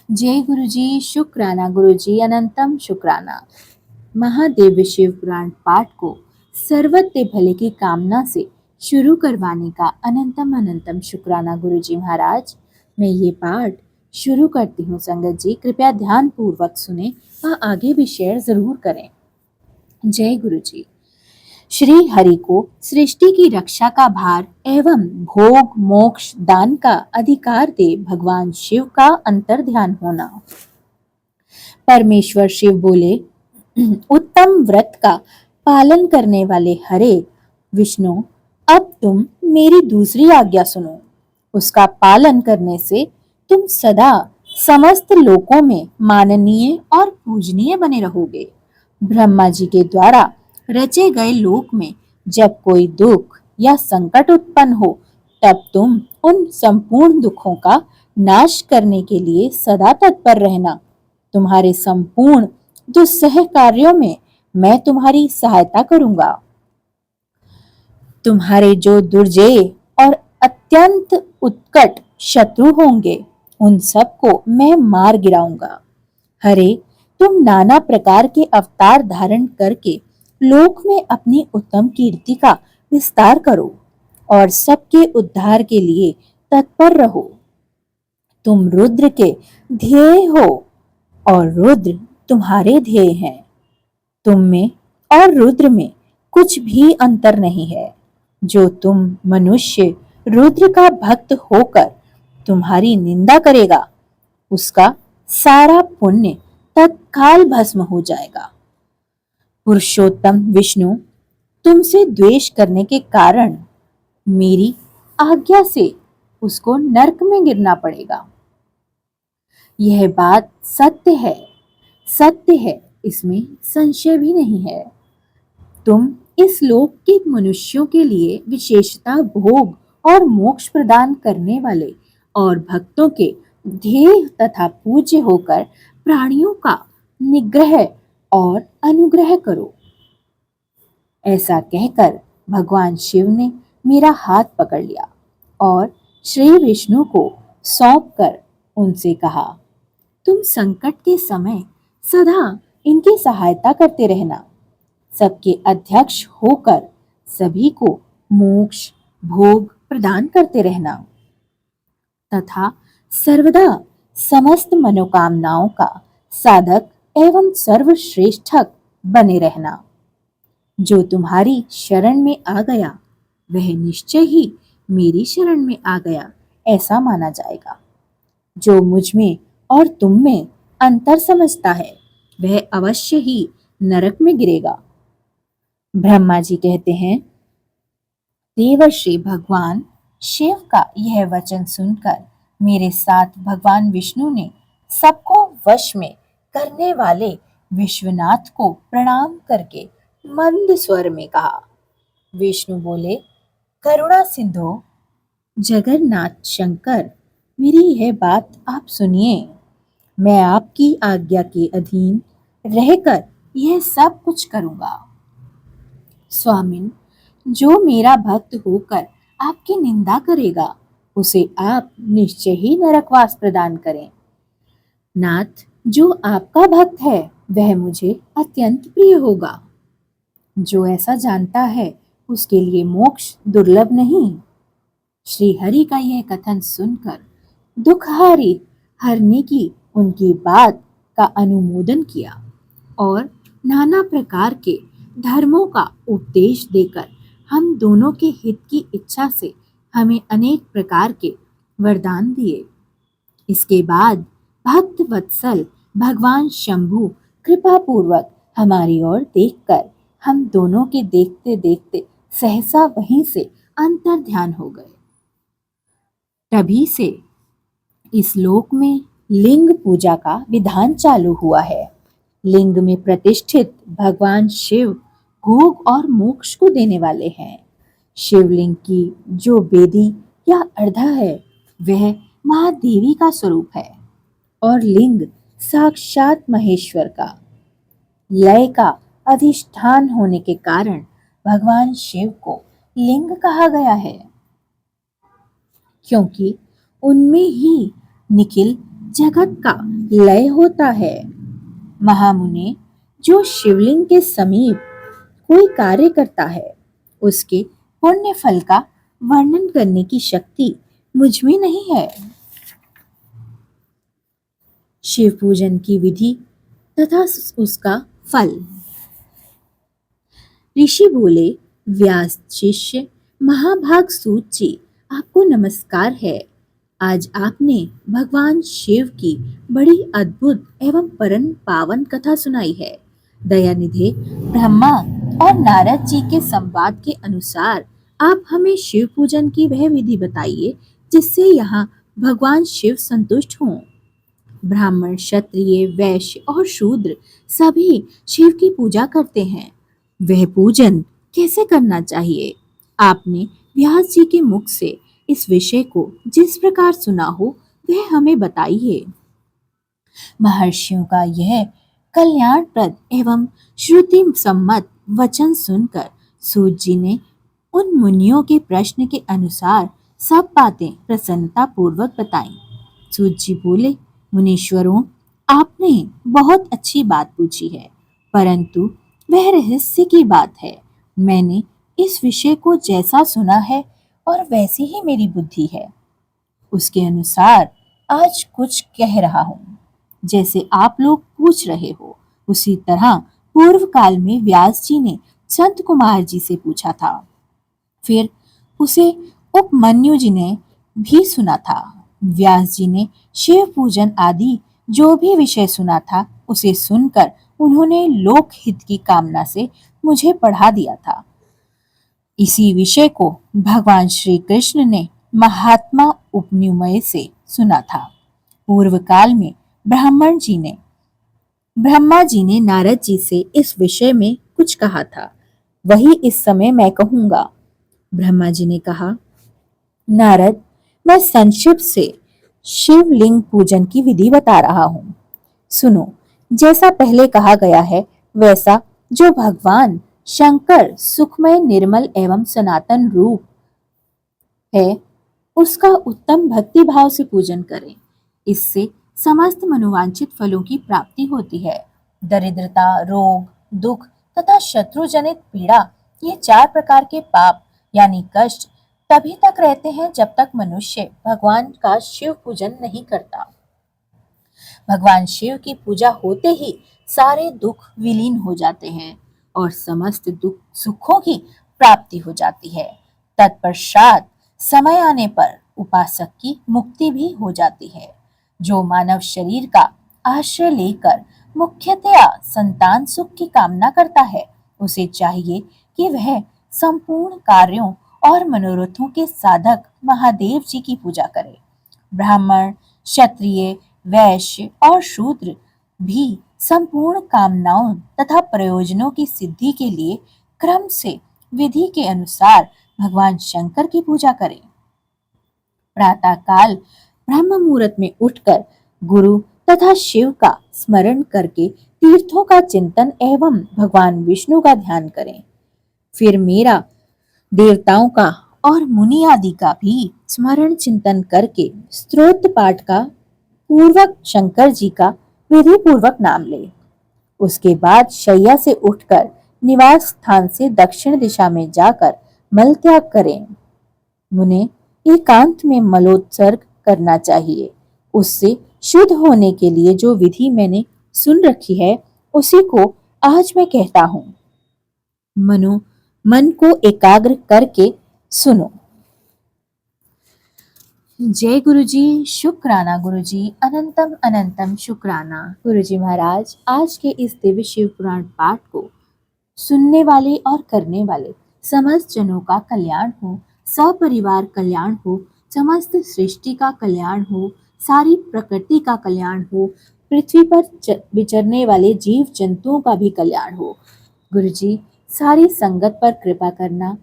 जय गुरु जी, शुक्राना गुरु जी, अनंतम शुक्राना। महादेव शिव पुराण पाठ को सर्वत्र भले की कामना से शुरू करवाने का अनंतम अनंतम शुक्राना गुरु जी महाराज। मैं ये पाठ शुरू करती हूँ। संगत जी कृपया ध्यान पूर्वक सुने व आगे भी शेयर जरूर करें। जय गुरु जी। श्री हरि को सृष्टि की रक्षा का भार एवं भोग मोक्ष दान का अधिकार दे भगवान शिव का अंतर ध्यान होना। परमेश्वर शिव बोले, उत्तम व्रत का पालन करने वाले हरे विष्णु, अब तुम मेरी दूसरी आज्ञा सुनो। उसका पालन करने से तुम सदा समस्त लोकों में माननीय और पूजनीय बने रहोगे। ब्रह्मा जी के द्वारा रचे गए लोक में जब कोई दुख या संकट उत्पन्न हो, तब तुम उन संपूर्ण दुखों का नाश करने के लिए सदा तत्पर रहना। तुम्हारे संपूर्ण दुस्सह कार्यों में मैं तुम्हारी सहायता करूंगा। तुम्हारे जो दुर्जय और अत्यंत उत्कट शत्रु होंगे, उन सबको मैं मार गिराऊंगा। हरे, तुम नाना प्रकार के अवतार धारण करके लोक में अपनी उत्तम कीर्ति का विस्तार करो और सबके उद्धार के लिए तत्पर रहो। तुम रुद्र के ध्येय हो और रुद्र तुम्हारे ध्येय हैं। तुम में और रुद्र में कुछ भी अंतर नहीं है। जो तुम मनुष्य रुद्र का भक्त होकर तुम्हारी निंदा करेगा, उसका सारा पुण्य तत्काल भस्म हो जाएगा। पुरुषोत्तम विष्णु तुमसे द्वेष करने के कारण मेरी आज्ञा से उसको नरक में गिरना पड़ेगा। यह बात सत्य है, सत्य है, इसमें संशय भी नहीं है। तुम इस लोक के मनुष्यों के लिए विशेषता भोग और मोक्ष प्रदान करने वाले और भक्तों के ध्येय तथा पूज्य होकर प्राणियों का निग्रह और अनुग्रह करो। ऐसा कहकर भगवान शिव ने मेरा हाथ पकड़ लिया और श्री विष्णु को सौंपकर उनसे कहा, तुम संकट के समय सदा इनकी सहायता करते रहना। सबके अध्यक्ष होकर सभी को मोक्ष भोग प्रदान करते रहना तथा सर्वदा समस्त मनोकामनाओं का साधक एवं सर्वश्रेष्ठक बने रहना। जो तुम्हारी शरण में आ गया, वह निश्चय ही मेरी शरण में आ गया ऐसा माना जाएगा। जो मुझ में और तुम में अंतर समझता है, वह अवश्य ही नरक में गिरेगा। ब्रह्मा जी कहते हैं, देवर्षि भगवान शिव का यह वचन सुनकर मेरे साथ भगवान विष्णु ने सबको वश में करने वाले विश्वनाथ को प्रणाम करके मंद स्वर में कहा। विष्णु बोले, करुणा सिंधु जगन्नाथ शंकर, मेरी यह बात आप सुनिए। मैं आपकी आज्ञा के अधीन रहकर यह सब कुछ करूंगा। स्वामिन, जो मेरा भक्त होकर आपकी निंदा करेगा, उसे आप निश्चय ही नरकवास प्रदान करें। नाथ, जो आपका भक्त है वह मुझे अत्यंत प्रिय होगा। जो ऐसा जानता है उसके लिए मोक्ष दुर्लभ नहीं। श्री हरि का यह कथन सुनकर दुखहारी हरने की उनकी बात का अनुमोदन किया और नाना प्रकार के धर्मों का उपदेश देकर हम दोनों के हित की इच्छा से हमें अनेक प्रकार के वरदान दिए। इसके बाद भक्त वत्सल भगवान शंभु कृपा पूर्वक हमारी ओर देखकर हम दोनों के देखते देखते सहसा वहीं से अंतर ध्यान हो गए। तभी से इस लोक में लिंग पूजा का विधान चालू हुआ है। लिंग में प्रतिष्ठित भगवान शिव भोग और मोक्ष को देने वाले हैं। शिवलिंग की जो वेदी या अर्धा है, वह महादेवी का स्वरूप है और लिंग साक्षात महेश्वर का लय का अधिष्ठान होने के कारण भगवान शिव को लिंग कहा गया है, क्योंकि उनमें ही निखिल जगत का लय होता है। महामुने, जो शिवलिंग के समीप कोई कार्य करता है, उसके पुण्य फल का वर्णन करने की शक्ति मुझ में नहीं है। शिव पूजन की विधि तथा उसका फल। ऋषि बोले, व्यास शिष्य महाभाग सूत जी, आपको नमस्कार है। आज आपने भगवान शिव की बड़ी अद्भुत एवं परम पावन कथा सुनाई है। दयानिधे, ब्रह्मा और नारद जी के संवाद के अनुसार आप हमें शिव पूजन की वह विधि बताइए जिससे यहाँ भगवान शिव संतुष्ट हों। ब्राह्मण, क्षत्रिय, वैश्य और शूद्र सभी शिव की पूजा करते हैं। वह पूजन कैसे करना चाहिए? आपने व्यास जी के मुख से इस विषय को जिस प्रकार सुना हो वह हमें बताइए। महर्षियों का यह कल्याणप्रद एवं श्रुति सम्मत वचन सुनकर सूत जी ने उन मुनियों के प्रश्न के अनुसार सब बातें प्रसन्नता पूर्वक बताईं। सूत जी बोले, मुनीश्वरों, आपने बहुत अच्छी बात पूछी है, परंतु वह रहस्य की बात है। मैंने इस विषय को जैसा सुना है और वैसी ही मेरी बुद्धि है, उसके अनुसार आज कुछ कह रहा हूँ। जैसे आप लोग पूछ रहे हो, उसी तरह पूर्व काल में व्यास जी ने संत कुमार जी से पूछा था। फिर उसे उपमन्यु जी ने भी सुना था। व्यास जी ने शिव पूजन आदि जो भी विषय सुना था, उसे सुनकर उन्होंने लोक हित की कामना से मुझे पढ़ा दिया था। इसी विषय को भगवान श्री कृष्ण ने महात्मा उपनिमय से सुना था। पूर्व काल में ब्रह्मा जी ने नारद जी से इस विषय में कुछ कहा था, वही इस समय मैं कहूंगा। ब्रह्मा जी ने कहा, नारद, मैं संक्षिप्त से शिवलिंग पूजन की विधि बता रहा हूँ। सुनो, जैसा पहले कहा गया है वैसा जो भगवान शंकर सुखमय, निर्मल एवं सनातन रूप है, उसका उत्तम भक्ति भाव से पूजन करें। इससे समस्त मनोवांछित फलों की प्राप्ति होती है। दरिद्रता, रोग, दुख तथा शत्रु जनित पीड़ा, ये 4 प्रकार के पाप यानी कष्ट तभी तक रहते हैं जब तक मनुष्य भगवान का शिव पूजन नहीं करता। भगवान शिव की पूजा होते ही सारे दुख विलीन हो जाते हैं और समस्त दुख सुखों की प्राप्ति हो जाती है। तत्पश्चात समय आने पर उपासक की मुक्ति भी हो जाती है। जो मानव शरीर का आश्रय लेकर मुख्यतया संतान सुख की कामना करता है, उसे चाहिए कि वह संपूर्ण कार्यों और मनोरथों के साधक महादेव जी की पूजा करे। ब्राह्मण, क्षत्रिय, वैश्य और शूद्र भी संपूर्ण कामनाओं तथा प्रयोजनों की सिद्धि के लिए क्रम से विधि के अनुसार भगवान शंकर की पूजा करें। प्रातः काल ब्रह्म मुहूर्त में उठकर गुरु तथा शिव का स्मरण करके तीर्थों का चिंतन एवं भगवान विष्णु का ध्यान करें। फिर मेरा, देवताओं का और मुनि आदि का भी स्मरण चिंतन करके स्तोत्र पाठ का पूर्वक शंकर जी का विधि पूर्वक नाम ले। उसके बाद शैया से उठकर निवास स्थान से दक्षिण दिशा में जाकर मल त्याग करें। मुने, एकांत में मलोत्सर्ग करना चाहिए। उससे शुद्ध होने के लिए जो विधि मैंने सुन रखी है, उसी को आज मैं कहता हूँ। मन को एकाग्र करके सुनो। जय गुरुजी, शुक्राना गुरुजी, अनंतम अनंतम शुक्राना। गुरुजी महाराज, आज के इस दिव्य शिव पुराण पाठ को सुनने वाले और करने वाले समस्त जनों का कल्याण हो, सपरिवार कल्याण हो, समस्त सृष्टि का कल्याण हो, सारी प्रकृति का कल्याण हो, पृथ्वी पर विचरने वाले जीव जंतुओं का भी कल्याण हो। गुरुजी, सारी संगत पर कृपा करना।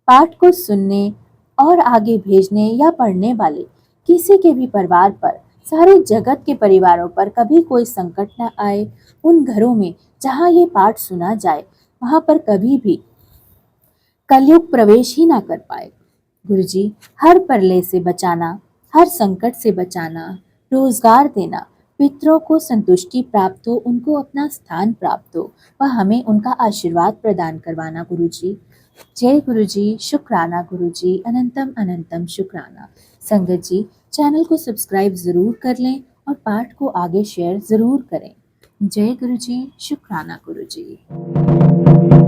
पाठ को सुनने और आगे भेजने या पढ़ने वाले किसी के भी परिवार पर, सारे जगत के परिवारों पर कभी कोई संकट न आए। उन घरों में जहाँ ये पाठ सुना जाए, वहां पर कभी भी कलयुग प्रवेश ही ना कर पाए। गुरुजी, हर प्रलय से बचाना, हर संकट से बचाना, रोजगार देना, पितरों को संतुष्टि प्राप्त हो, उनको अपना स्थान प्राप्त हो व हमें उनका आशीर्वाद प्रदान करवाना गुरुजी। जय गुरुजी, शुक्राना गुरुजी, अनंतम अनंतम शुक्राना। संगत जी, चैनल को सब्सक्राइब ज़रूर कर लें और पाठ को आगे शेयर ज़रूर करें। जय गुरुजी, शुक्राना गुरुजी।